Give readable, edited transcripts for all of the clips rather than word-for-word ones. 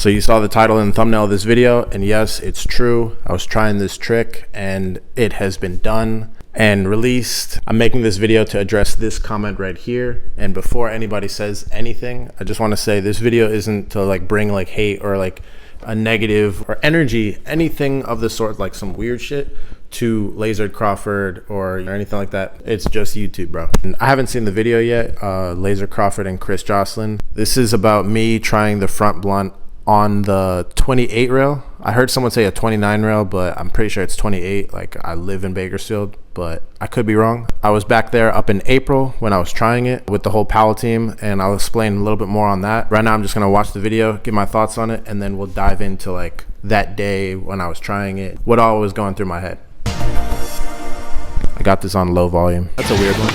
So you saw the title and thumbnail of this video, and yes, it's true. I was trying this trick and it has been done and released. I'm making this video to address this comment right here. And before anybody says anything, I just want to say this video isn't to like bring like hate or like a negative or energy, anything of the sort, like some weird shit to Lazer Crawford or anything like that. It's just YouTube, bro. And I haven't seen the video yet. Lazer Crawford and Chris Jocelyn. This is about me trying the front blunt on the 28 rail. I heard someone say a 29 rail, but I'm pretty sure it's 28. Like, I live in Bakersfield, but I could be wrong. I was back there up in April when I was trying it with the whole Powell team, and I'll explain a little bit more on that. Right now, I'm just gonna watch the video, give my thoughts on it, and then we'll dive into like that day when I was trying it, what all was going through my head. I got this on low volume. That's a weird one.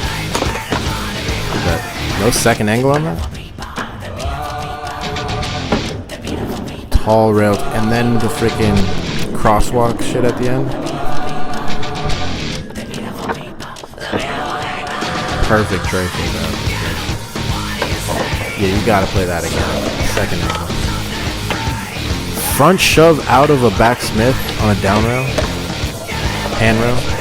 But no second angle on that? Tall rail, and then the freaking crosswalk shit at the end. Perfect tracing, though. Yeah, you gotta play that again. Second angle. Front shove out of a back Smith on a down rail. Handrail.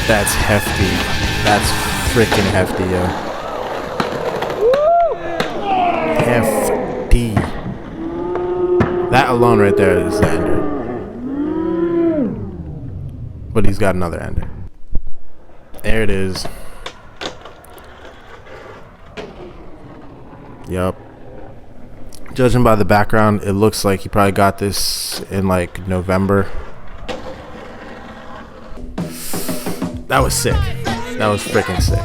That's hefty. That's freaking hefty, yo. Hefty. That alone right there is the ender. But he's got another ender. There it is. Yup. Judging by the background, it looks like he probably got this in like November. That was sick. That was freaking sick.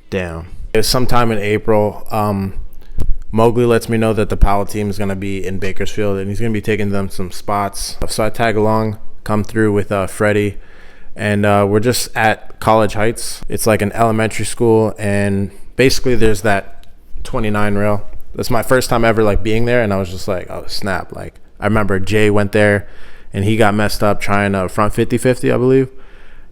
Damn. It was sometime in April. Mowgli lets me know that the Powell team is going to be in Bakersfield, and he's going to be taking them some spots. So I tag along, come through with Freddie, and we're just at College Heights. It's like an elementary school, and basically there's that 29 rail. That's my first time ever like being there, and I was just like, oh snap. Like, I remember Jay went there and he got messed up trying a front 50-50, I believe.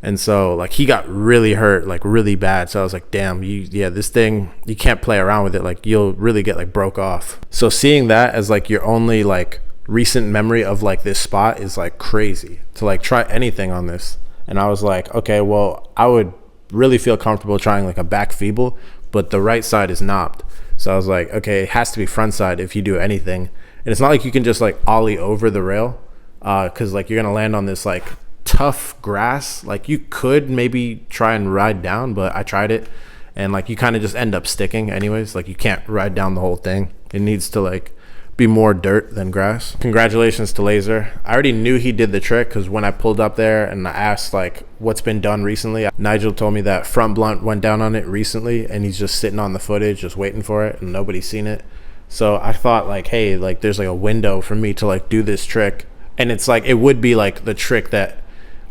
And so like he got really hurt, like really bad. So I was like, damn, this thing, you can't play around with it. Like, you'll really get like broke off. So seeing that as like your only like recent memory of like this spot is like crazy to like try anything on this. And I was like, okay, well, I would really feel comfortable trying like a back feeble, but the right side is knobbed. So I was like, okay, it has to be front side if you do anything. And it's not like you can just like ollie over the rail. Because like you're gonna land on this like tough grass. Like, you could maybe try and ride down, but I tried it, and like you kind of just end up sticking anyways. Like, you can't ride down the whole thing. It needs to like be more dirt than grass. Congratulations to Lazer. I already knew he did the trick because when I pulled up there and I asked like what's been done recently, Nigel told me that front blunt went down on it recently, and he's just sitting on the footage just waiting for it, and nobody's seen it. So I thought like, hey, like there's like a window for me to like do this trick. And it's like, it would be like the trick that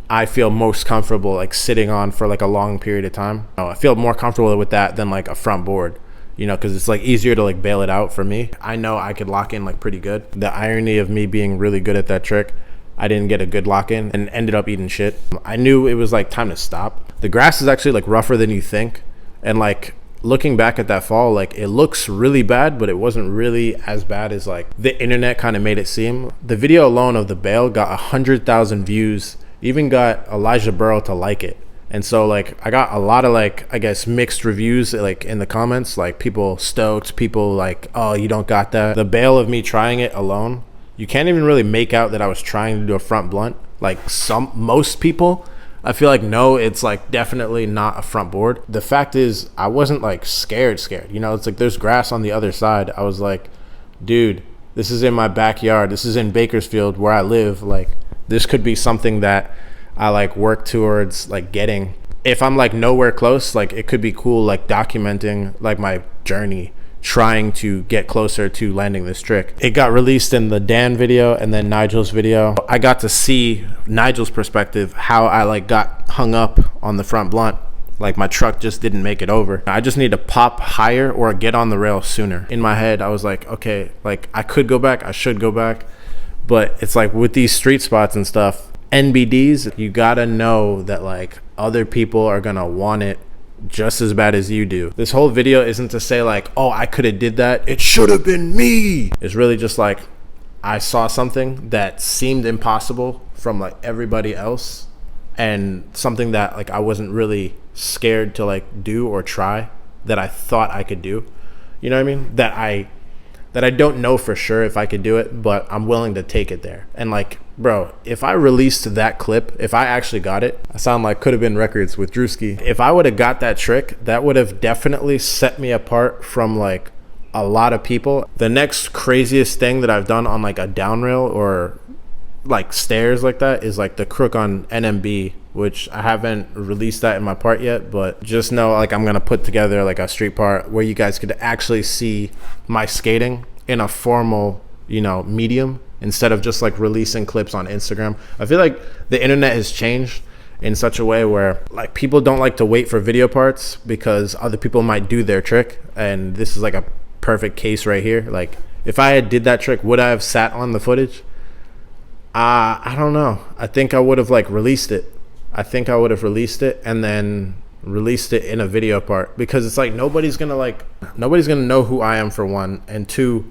I feel most comfortable like sitting on for like a long period of time. I feel more comfortable with that than like a front board, you know, because it's like easier to like bail it out for me. I know I could lock in like pretty good. The irony of me being really good at that trick, I didn't get a good lock in and ended up eating shit. I knew it was like time to stop. The grass is actually like rougher than you think. And like, looking back at that fall, like it looks really bad, but it wasn't really as bad as like the internet kind of made it seem. The video alone of the bail got 100,000 views, even got Elijah Burrow to like it. And so like I got a lot of like, I guess, mixed reviews like in the comments, like people stoked, people like, oh, you don't got that. The bail of me trying it alone, you can't even really make out that I was trying to do a front blunt. Like most people, I feel like, no, it's like definitely not a front board. The fact is, I wasn't like scared, you know. It's like there's grass on the other side. I was like, dude, this is in my backyard. This is in Bakersfield where I live. Like, this could be something that I like work towards like getting. If I'm like nowhere close, like it could be cool like documenting like my journey trying to get closer to landing this trick. It got released in the Dan video and then Nigel's video. I got to see Nigel's perspective, how I like got hung up on the front blunt. Like my truck just didn't make it over. I just need to pop higher or get on the rail sooner. In my head, I was like, okay, like I could go back, I should go back. But it's like with these street spots and stuff, NBDs, you gotta know that like other people are gonna want it just as bad as you do. This whole video isn't to say like, oh, I could have did that, it should have been me. It's really just like I saw something that seemed impossible from like everybody else, and something that like I wasn't really scared to like do or try, that I thought I could do. You know what I mean? That I don't know for sure if I could do it, but I'm willing to take it there. And like, bro, if I released that clip, if I actually got it, I sound like Could Have Been Records with Drewski. If I would have got that trick, that would have definitely set me apart from like a lot of people. The next craziest thing that I've done on like a down rail or like stairs like that is like the crook on NMB, which I haven't released that in my part yet, but just know like I'm gonna put together like a street part where you guys could actually see my skating in a formal, you know, medium, instead of just like releasing clips on Instagram. I feel like the internet has changed in such a way where like people don't like to wait for video parts because other people might do their trick, and this is like a perfect case right here. Like if I had did that trick, would I have sat on the footage? I don't know. I think I would have like released it. I think I would have released it and then released it in a video part, because it's like nobody's gonna know who I am, for one, and two,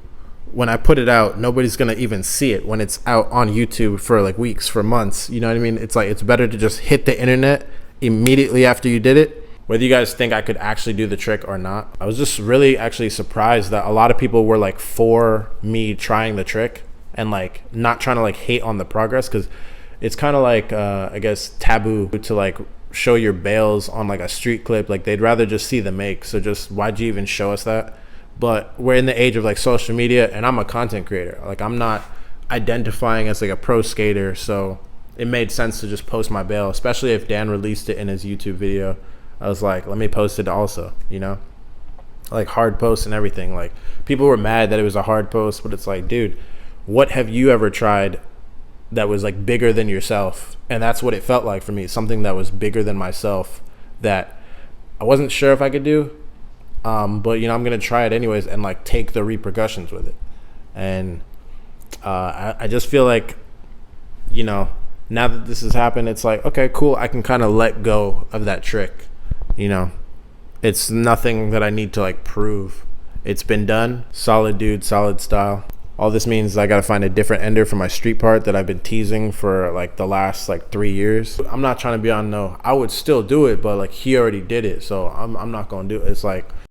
when I put it out, nobody's gonna even see it when it's out on YouTube for like weeks, for months. You know what I mean? It's like it's better to just hit the internet immediately after you did it. Whether you guys think I could actually do the trick or not, I was just really actually surprised that a lot of people were like for me trying the trick and like not trying to like hate on the progress, because it's kind of like I guess taboo to like show your bails on like a street clip. Like they'd rather just see the make, so just why'd you even show us that? But we're in the age of like social media, and I'm a content creator. Like I'm not identifying as like a pro skater, so it made sense to just post my bail, especially if Dan released it in his YouTube video. I was like, let me post it also, you know, like hard post and everything. Like people were mad that it was a hard post, but it's like, dude, what have you ever tried that was like bigger than yourself? And that's what it felt like for me, something that was bigger than myself that I wasn't sure if I could do, but you know, I'm gonna try it anyways and like take the repercussions with it. And I just feel like, you know, now that this has happened, it's like, okay, cool, I can kind of let go of that trick. You know, it's nothing that I need to like prove. It's been done. Solid dude, solid style. All this means is I gotta find a different ender for my street part that I've been teasing for like the last like 3 years. I'm not trying to be on no, I would still do it, but like he already did it, so I'm not gonna do it. It's like